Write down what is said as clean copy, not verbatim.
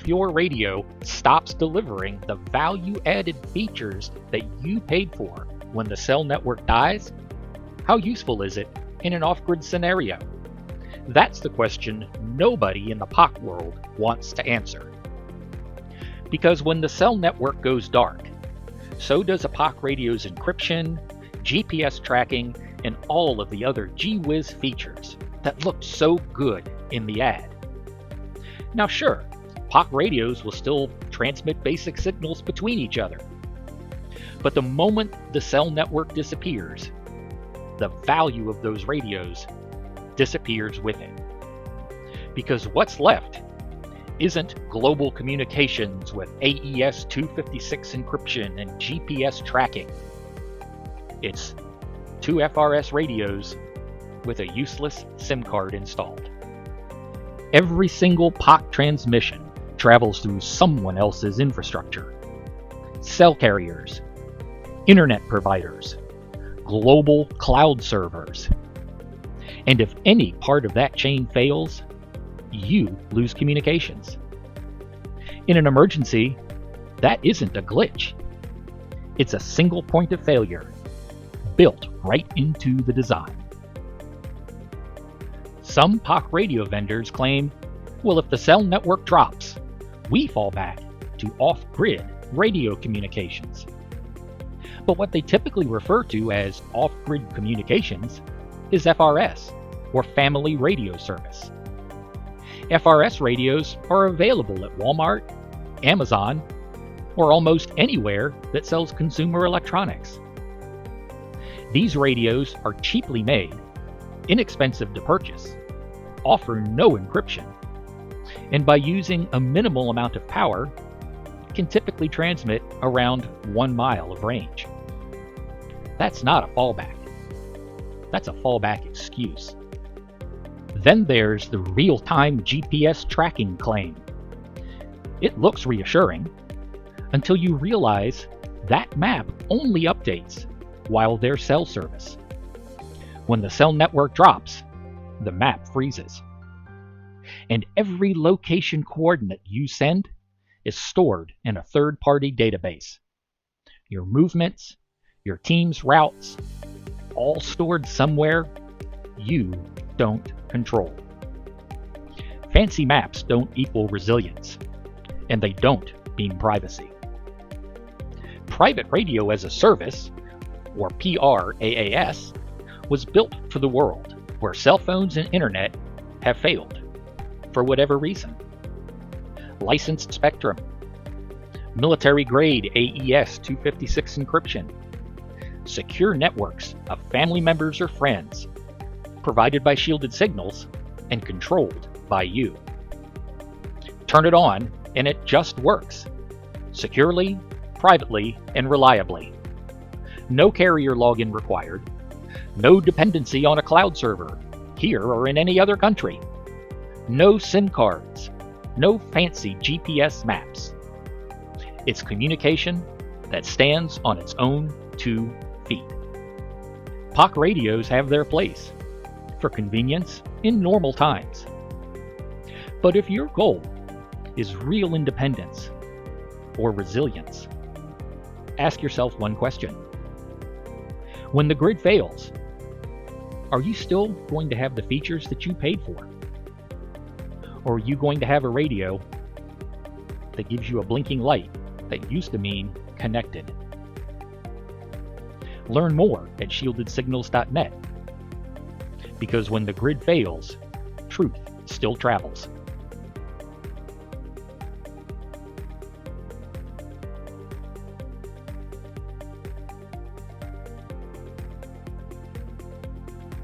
if your radio stops delivering the value-added features that you paid for when the cell network dies, how useful is it in an off-grid scenario? That's the question nobody in the POC world wants to answer. Because when the cell network goes dark, so does a POC radio's encryption, GPS tracking, and all of the other gee-whiz features that looked so good in the ad. Now sure, POC radios will still transmit basic signals between each other. But the moment the cell network disappears, the value of those radios disappears with it. Because what's left isn't global communications with AES 256 encryption and GPS tracking. It's 2 FRS radios with a useless SIM card installed. Every single POC transmission travels through someone else's infrastructure. Cell carriers, internet providers, global cloud servers. And if any part of that chain fails, you lose communications. In an emergency, that isn't a glitch. It's a single point of failure, built right into the design. Some POC radio vendors claim, well, if the cell network drops, we fall back to off-grid radio communications. But what they typically refer to as off-grid communications is FRS, or Family Radio Service. FRS radios are available at Walmart, Amazon, or almost anywhere that sells consumer electronics. These radios are cheaply made, inexpensive to purchase, offer no encryption, and by using a minimal amount of power, can typically transmit around 1 mile of range. That's not a fallback. That's a fallback excuse. Then there's the real-time GPS tracking claim. It looks reassuring until you realize that map only updates while there's cell service. When the cell network drops, the map freezes. And every location coordinate you send is stored in a third-party database. Your movements, your team's routes, all stored somewhere you don't control. Fancy maps don't equal resilience, and they don't mean privacy. Private Radio as a Service, or PRAAS, was built for the world where cell phones and internet have failed, for whatever reason. Licensed spectrum, military-grade AES 256 encryption, secure networks of family members or friends, provided by shielded signals and controlled by you. Turn it on and it just works, securely, privately, and reliably. No carrier login required, no dependency on a cloud server, here or in any other country. No SIM cards, no fancy GPS maps. It's communication that stands on its own 2 feet. POC radios have their place, for convenience in normal times. But if your goal is real independence or resilience, ask yourself one question. When the grid fails, are you still going to have the features that you paid for? Or are you going to have a radio that gives you a blinking light that used to mean connected? Learn more at shieldedsignals.net. Because when the grid fails, truth still travels.